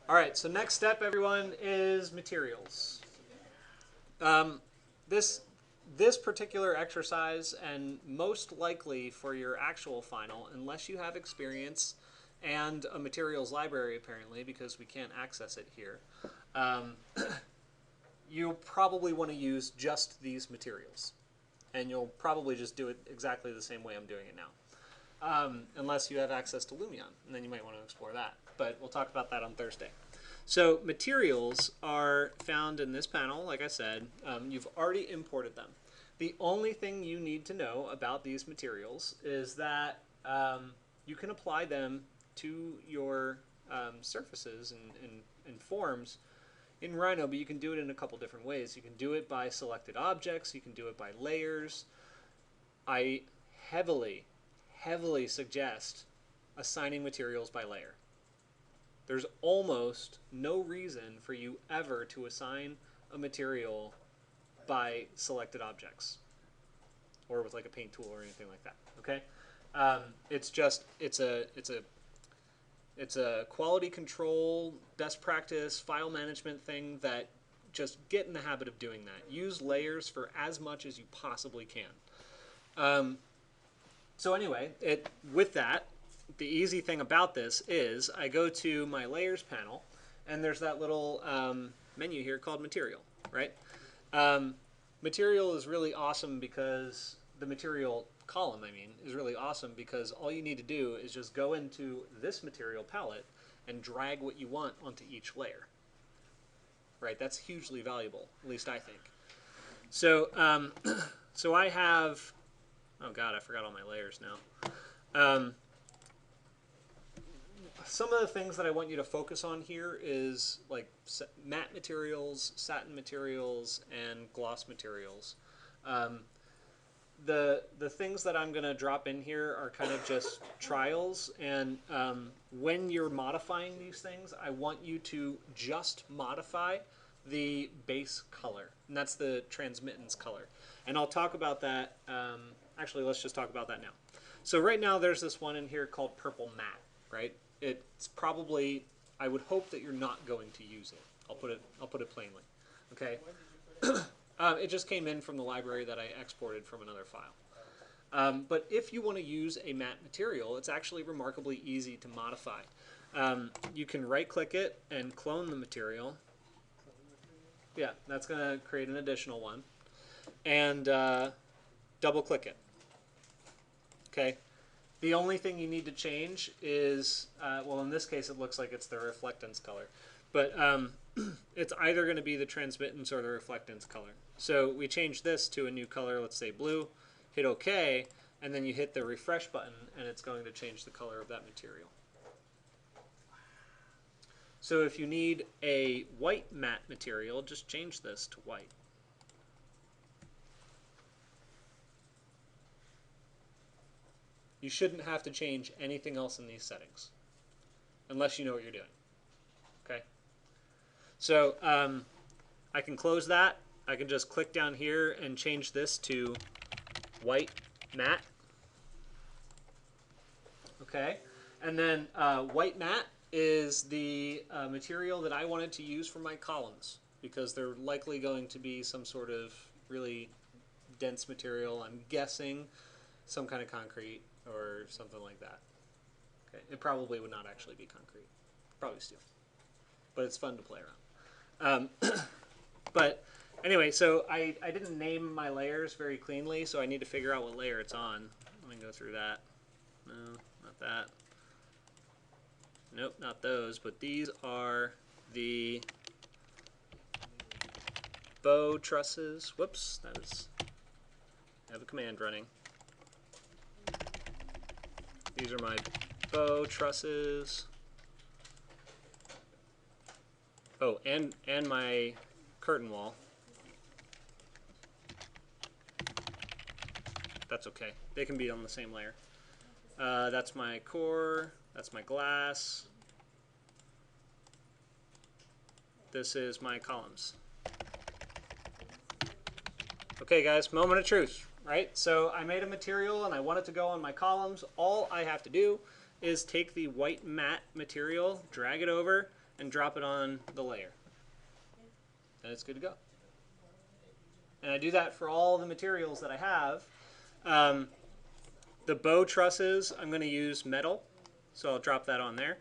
All right, so next step, everyone, is materials. This this particular exercise, and most likely for your actual final, unless you have experience and a materials library, apparently, because we can't access it here, you'll probably want to use just these materials. And you'll probably just do it exactly the same way I'm doing it now. Unless you have access to Lumion, and then you might want to explore that. But we'll talk about that on Thursday. So materials are found in this panel, like I said. You've already imported them. The only thing you need to know about these materials is that you can apply them to your surfaces and forms in Rhino, but you can do it in a couple different ways. You can do it by selected objects. You can do it by layers. I heavily suggest assigning materials by layer. There's almost no reason for you ever to assign a material by selected objects or with like a paint tool or anything like that. Okay, it's a quality control, best practice, file management thing that just get in the habit of doing that. Use layers for as much as you possibly can. So anyway, with that, the easy thing about this is I go to my layers panel, and there's that little menu here called material, right? Material is really awesome because the material column, is really awesome because all you need to do is just go into this material palette and drag what you want onto each layer, right? That's hugely valuable, at least I think. So, so I have, oh God, I forgot all my layers now. Some of the things that I want you to focus on here is like matte materials, satin materials, and gloss materials. The things that I'm going to drop in here are kind of just trials, and when you're modifying these things, I want you to just modify the base color, and that's the transmittance color. And I'll talk about that, actually let's just talk about that now. So right now there's this one in here called purple matte, right? It's probably, I would hope that you're not going to use it. I'll put it plainly, okay? It just came in from the library that I exported from another file. But if you want to use a matte material, it's actually remarkably easy to modify. You can right-click it and clone the material. Yeah, that's going to create an additional one. And double-click it. Okay. The only thing you need to change is, well, in this case, it looks like it's the reflectance color. But it's either going to be the transmittance or the reflectance color. So we change this to a new color, let's say blue, hit OK, and then you hit the refresh button, and it's going to change the color of that material. So if you need a white matte material, just change this to white. You shouldn't have to change anything else in these settings, unless you know what you're doing. Okay? So I can close that. I can just click down here and change this to white matte. Okay? And then white matte is the material that I wanted to use for my columns, because they're likely going to be some sort of really dense material. I'm guessing some kind of concrete or something like that. Okay, it probably would not actually be concrete, probably steel, but it's fun to play around. But anyway, so I didn't name my layers very cleanly, so I need to figure out what layer it's on. Let me go through that. No, not that. Nope, not those, but these are the bow trusses. Whoops, that is, I have a command running. These are my bow trusses. Oh, and my curtain wall. That's okay. They can be on the same layer. That's my core. That's my glass. This is my columns. Okay, guys, moment of truth. Right? So I made a material and I want it to go on my columns. All I have to do is take the white matte material, drag it over, and drop it on the layer. And it's good to go. And I do that for all the materials that I have. The bow trusses, I'm going to use metal, so I'll drop that on there.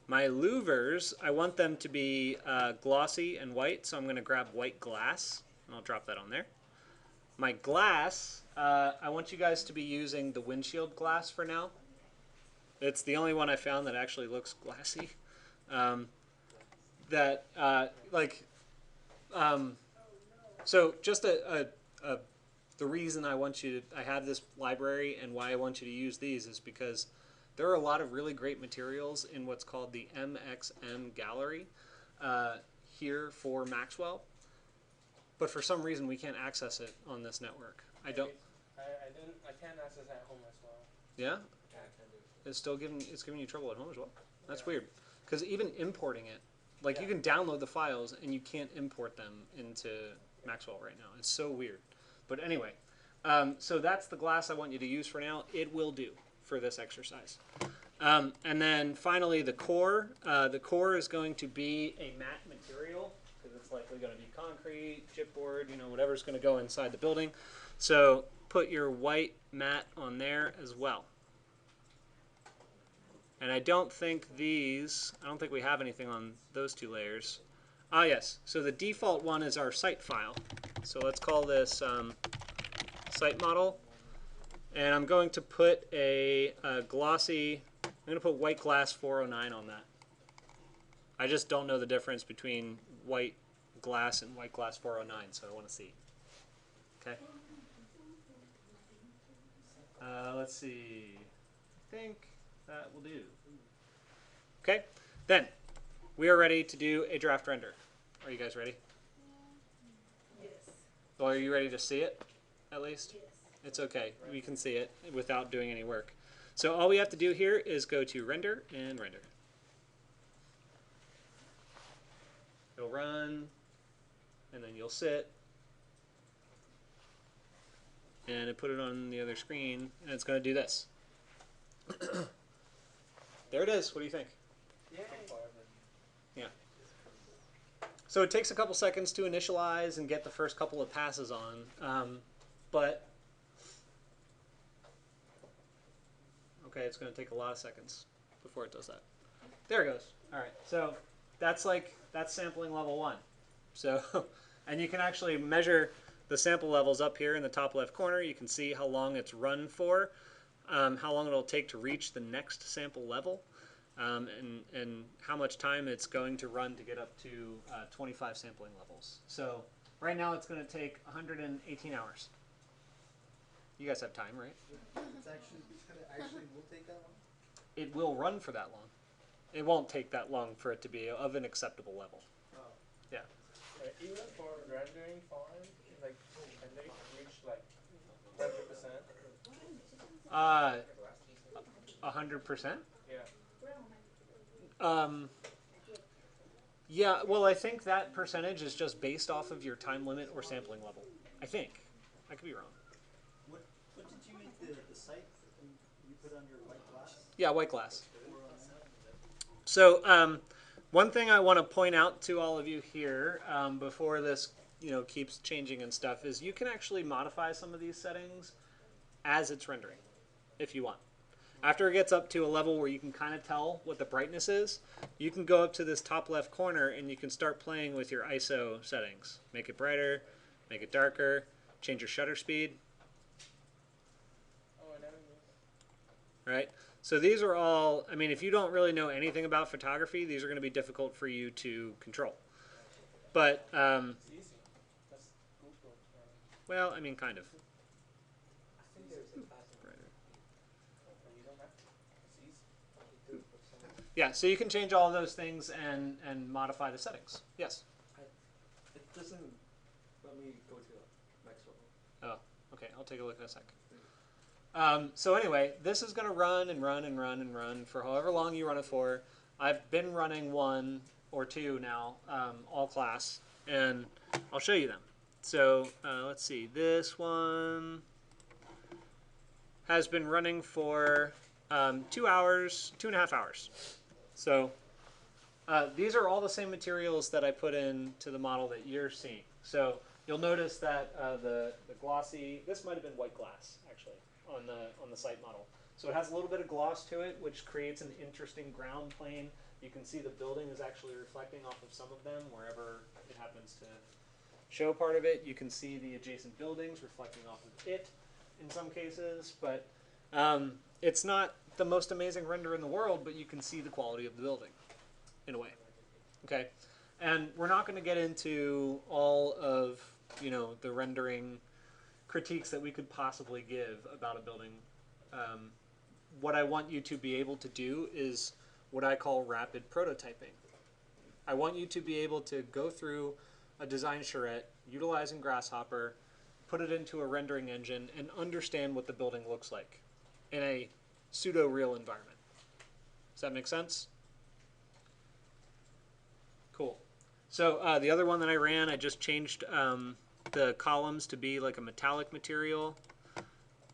My louvers, I want them to be glossy and white, so I'm going to grab white glass, and I'll drop that on there. My glass, I want you guys to be using the windshield glass for now. It's the only one I found that actually looks glassy. So just the reason I have this library and why I want you to use these is because there are a lot of really great materials in what's called the MXM gallery here for Maxwell, but for some reason we can't access it on this network. I can't access it at home as well. Yeah? It's giving you trouble at home as well. That's weird. Because even importing it, like you can download the files and you can't import them into Maxwell right now. It's so weird. But anyway, so that's the glass I want you to use for now. It will do for this exercise. And then finally the core. The core is going to be a matte material because it's likely going to be concrete, chipboard, whatever's going to go inside the building. So put your white matte on there as well. And I don't think we have anything on those two layers. Ah, yes. So the default one is our site file. So let's call this site model. And I'm going to put a glossy, I'm going to put white glass 409 on that. I just don't know the difference between white glass and white glass 409, so I want to see. Okay. Let's see. I think that will do. Okay, then we are ready to do a draft render. Are you guys ready? Yes. Well, are you ready to see it, at least? Yes. It's okay. We can see it without doing any work. So all we have to do here is go to render and render. It'll run, and then you'll sit, and it put it on the other screen, and it's going to do this. There it is. What do you think? Yeah. So it takes a couple seconds to initialize and get the first couple of passes on, but okay, it's going to take a lot of seconds before it does that. There it goes. All right. So that's sampling level 1. So, and you can actually measure the sample levels up here in the top left corner. You can see how long it's run for, how long it'll take to reach the next sample level, and how much time it's going to run to get up to 25 sampling levels. So right now it's going to take 118 hours. You guys have time, right? It actually will take that long? It will run for that long. It won't take that long for it to be of an acceptable level. Oh. Yeah. Even for rendering fine, like, can they reach like 100%? 100%? Yeah. Yeah, well, I think that percentage is just based off of your time limit or sampling level. I think. I could be wrong. What did you make the site you put under white glass? Yeah, white glass. So one thing I want to point out to all of you here before this keeps changing and stuff is you can actually modify some of these settings as it's rendering if you want. After it gets up to a level where you can kind of tell what the brightness is, you can go up to this top left corner and you can start playing with your ISO settings. Make it brighter, make it darker, change your shutter speed. Oh, I never knew. Right? So these are all, I mean, if you don't really know anything about photography, these are going to be difficult for you to control. But, It's easy. That's Google. well, I mean, kind of. I think there's a class in writer. You don't have to. It's easy. Yeah, so you can change all of those things and modify the settings. Yes? It doesn't let me go to Maxwell. Oh, okay. I'll take a look in a sec. So anyway, this is going to run and run and run and run for however long you run it for. I've been running 1 or 2 now, all class, and I'll show you them. So let's see. This one has been running for 2 hours, 2.5 hours. So These are all the same materials that I put into the model that you're seeing. So you'll notice that the glossy, this might have been white glass actually on the site model. So it has a little bit of gloss to it, which creates an interesting ground plane. You can see the building is actually reflecting off of some of them wherever it happens to show part of it. You can see the adjacent buildings reflecting off of it in some cases, but it's not the most amazing render in the world, but you can see the quality of the building in a way. Okay, and we're not going to get into all of the rendering critiques that we could possibly give about a building. What I want you to be able to do is what I call rapid prototyping. I want you to be able to go through a design charrette utilizing Grasshopper, put it into a rendering engine, and understand what the building looks like in a pseudo-real environment. Does that make sense? Cool. So the other one that I ran, I just changed the columns to be like a metallic material,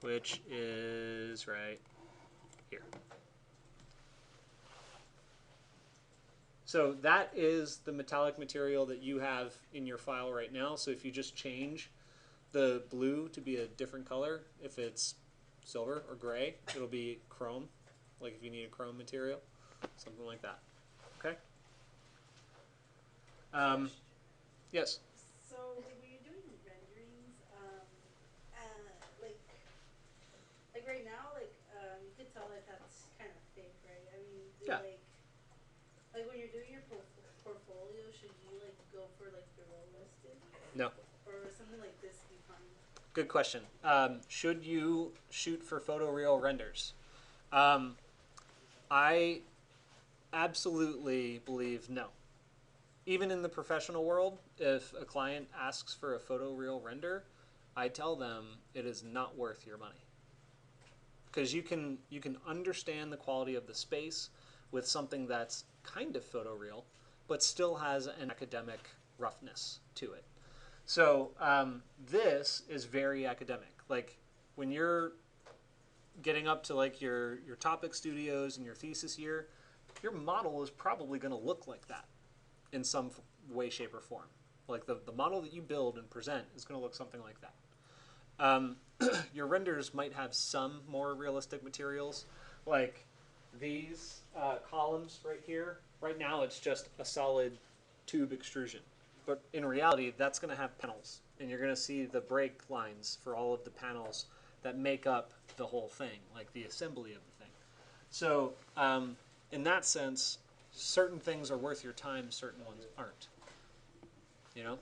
which is right here. So that is the metallic material that you have in your file right now. So if you just change the blue to be a different color, if it's silver or gray, it'll be chrome, like if you need a chrome material, something like that. Okay? Yes? So when you're doing renderings, like right now, you could tell that that's kind of fake, right? I mean, Yeah. like when you're doing your portfolio, should you like go for like the realistic, No. or something like this be fine? Good question. Should you shoot for photoreal renders? I absolutely believe no. Even in the professional world, if a client asks for a photoreal render, I tell them it is not worth your money. Because you can understand the quality of the space with something that's kind of photoreal, but still has an academic roughness to it. So this is very academic. Like when you're getting up to like your topic studios and your thesis year, your model is probably going to look like that in some way, shape, or form. Like the model that you build and present is going to look something like that. Your renders might have some more realistic materials, like these columns right here. Right now it's just a solid tube extrusion. But in reality, that's going to have panels, and you're going to see the break lines for all of the panels that make up the whole thing, like the assembly of the thing. So in that sense, certain things are worth your time, certain ones aren't. You know?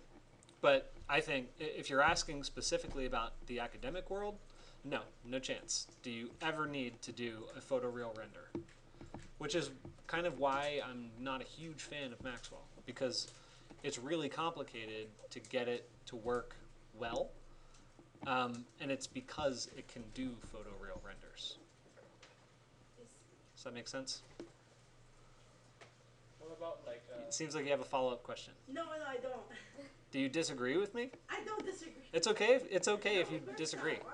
But I think if you're asking specifically about the academic world, no chance. Do you ever need to do a photoreal render? Which is kind of why I'm not a huge fan of Maxwell, because it's really complicated to get it to work well, and it's because it can do photoreal renders. Does that make sense? What about like? It seems like you have a follow-up question. No, I don't. Do you disagree with me? I don't disagree. It's okay. It's okay if you Of course disagree. not. Why?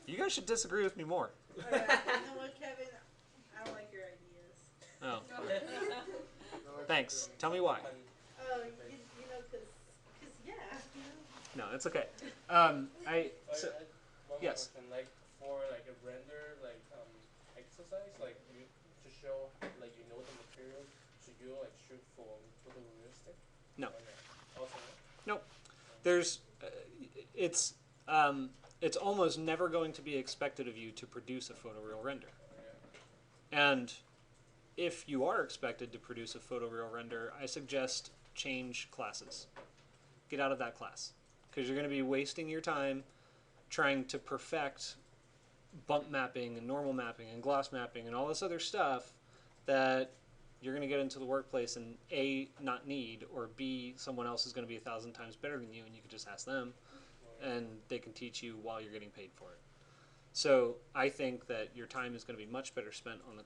You guys should disagree with me more. You know what, Kevin? I don't like your ideas. Oh, thanks. Tell me why. Oh, you know, cause yeah, you know. No, it's okay. One So, more yes. question, like for like a render exercise, like you to show like you know the material, should you like shoot for photorealistic? No. Also, Nope. There's, it's almost never going to be expected of you to produce a photoreal render. And if you are expected to produce a photoreal render, I suggest change classes. Get out of that class, because you're going to be wasting your time trying to perfect bump mapping and normal mapping and gloss mapping and all this other stuff that you're going to get into the workplace and A, not need, or B, someone else is going to be 1,000 times better than you and you can just ask them and they can teach you while you're getting paid for it. So I think that your time is going to be much better spent on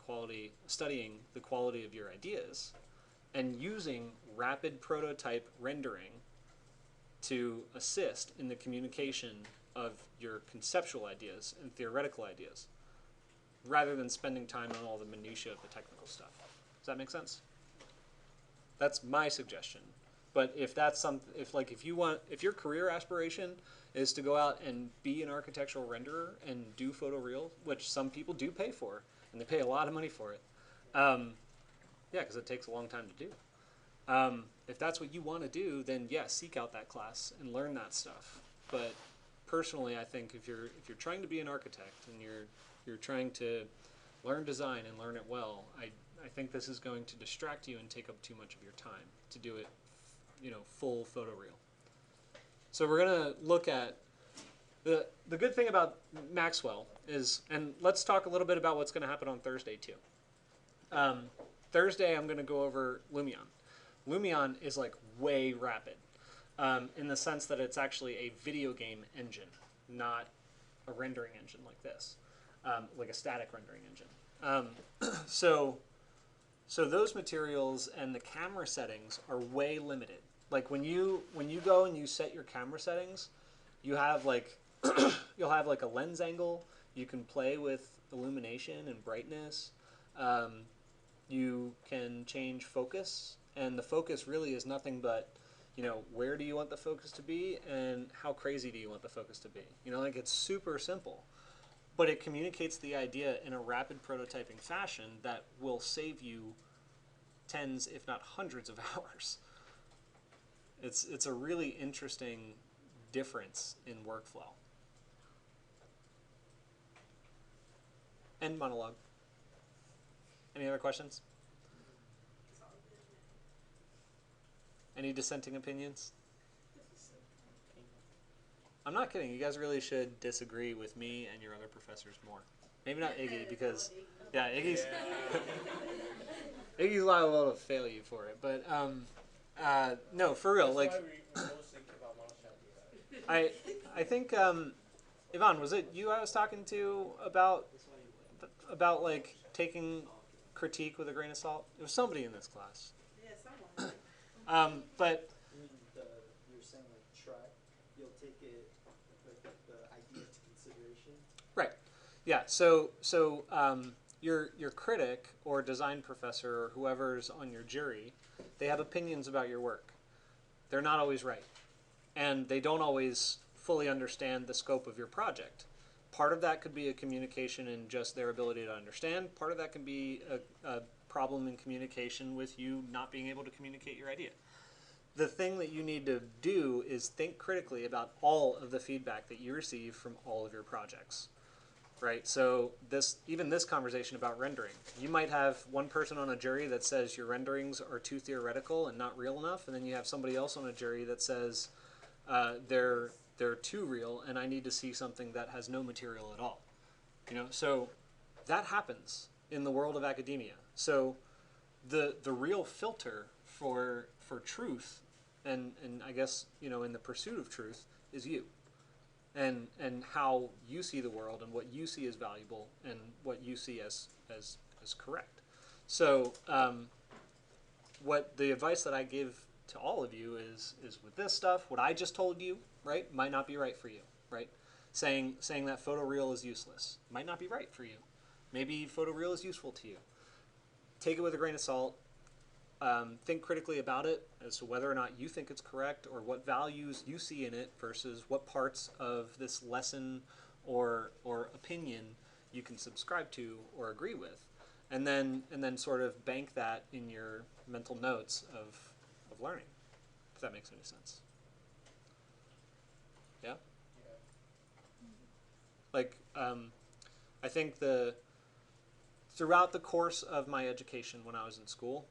studying the quality of your ideas and using rapid prototype rendering to assist in the communication of your conceptual ideas and theoretical ideas, rather than spending time on all the minutiae of the technical stuff. Does that make sense? That's my suggestion. But if that's if your career aspiration is to go out and be an architectural renderer and do photoreal, which some people do pay for, and they pay a lot of money for it, yeah, because it takes a long time to do. If that's what you want to do, then yeah, seek out that class and learn that stuff. But personally, I think if you're trying to be an architect and you're trying to learn design and learn it well, I think this is going to distract you and take up too much of your time to do it, full photoreal. So we're going to look at the good thing about Maxwell is, and let's talk a little bit about what's going to happen on Thursday too. Thursday I'm going to go over Lumion. Lumion is like way rapid in the sense that it's actually a video game engine, not a rendering engine like this, like a static rendering engine. So those materials and the camera settings are way limited. Like when you go and you set your camera settings, you have like you'll have like a lens angle. You can play with illumination and brightness. You can change focus, and the focus really is nothing but, where do you want the focus to be and how crazy do you want the focus to be? Like it's super simple, but it communicates the idea in a rapid prototyping fashion that will save you tens, if not hundreds of hours. It's a really interesting difference in workflow. End monologue. Any other questions? Any dissenting opinions? I'm not kidding. You guys really should disagree with me and your other professors more. Maybe not Iggy, because yeah, Iggy's Iggy's liable to fail you for it. But no, for real. That's Like why we mostly keep our mouth shut. I think Yvonne, was it you I was talking to about like taking critique with a grain of salt? It was somebody in this class. Yeah, someone. But You're saying like try, you'll take it, like the idea into consideration. right, yeah. So your critic or design professor or whoever's on your jury, they have opinions about your work. They're not always right, and they don't always fully understand the scope of your project. Part of that could be a communication in just their ability to understand. Part of that can be a problem in communication with you not being able to communicate your idea. The thing that you need to do is think critically about all of the feedback that you receive from all of your projects, right? So even this conversation about rendering, you might have one person on a jury that says your renderings are too theoretical and not real enough, and then you have somebody else on a jury that says they're too real and I need to see something that has no material at all. So that happens in the world of academia. So the real filter for truth and I guess in the pursuit of truth is you and how you see the world and what you see as valuable and what you see as correct. So what the advice that I give to all of you is with this stuff, what I just told you, right, might not be right for you, right? Saying that photoreal is useless might not be right for you. Maybe photoreal is useful to you. Take it with a grain of salt. Think critically about it as to whether or not you think it's correct or what values you see in it versus what parts of this lesson or opinion you can subscribe to or agree with, and then sort of bank that in your mental notes of learning, if that makes any sense. Yeah? Like, I think throughout the course of my education when I was in school,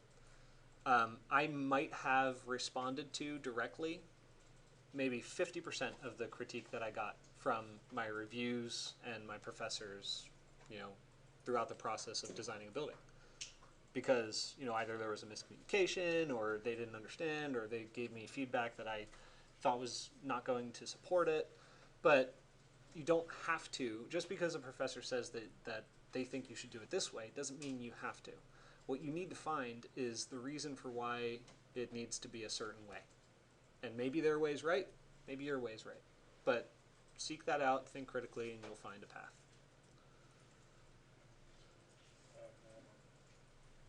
I might have responded to directly maybe 50% of the critique that I got from my reviews and my professors, throughout the process of designing a building. Because, either there was a miscommunication or they didn't understand or they gave me feedback that I thought was not going to support it. But you don't have to. Just because a professor says that they think you should do it this way doesn't mean you have to. What you need to find is the reason for why it needs to be a certain way. And maybe their way's right, maybe your way's right. But seek that out, think critically, and you'll find a path.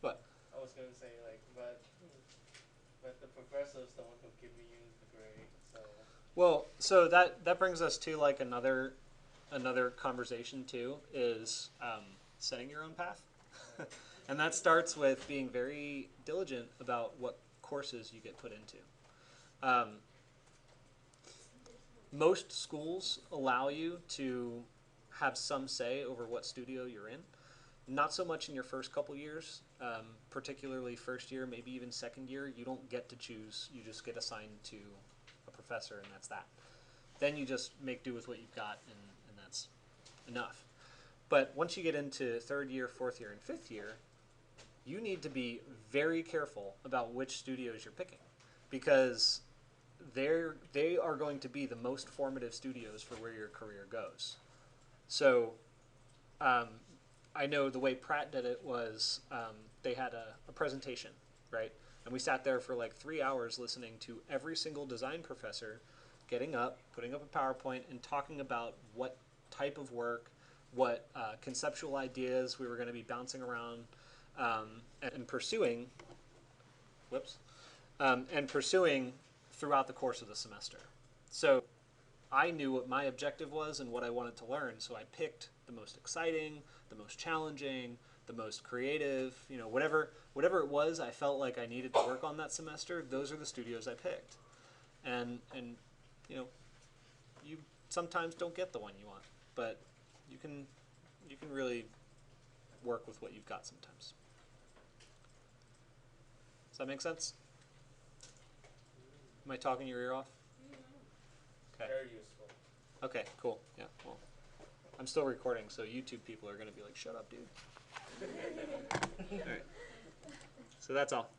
What? I was gonna say but But the professor is the one who give you the grade, so. Well, so that brings us to like another conversation too, is setting your own path. And that starts with being very diligent about what courses you get put into. Most schools allow you to have some say over what studio you're in. Not so much in your first couple years, particularly first year, maybe even second year. You don't get to choose. You just get assigned to a professor, and that's that. Then you just make do with what you've got, and that's enough. But once you get into third year, fourth year, and fifth year, you need to be very careful about which studios you're picking, because they are going to be the most formative studios for where your career goes. So I know the way Pratt did it was they had a presentation, right? And we sat there for like 3 hours listening to every single design professor getting up, putting up a PowerPoint, and talking about what type of work, what conceptual ideas we were going to be bouncing around and pursuing, and pursuing throughout the course of the semester. So I knew what my objective was and what I wanted to learn, so I picked the most exciting, the most challenging, the most creative, whatever it was I felt like I needed to work on that semester, those are the studios I picked. And you sometimes don't get the one you want, but you can really work with what you've got sometimes. Does that make sense? Am I talking your ear off? Okay. Very useful. Okay, cool. Yeah, well, I'm still recording, so YouTube people are going to be like, shut up, dude. All right. So that's all.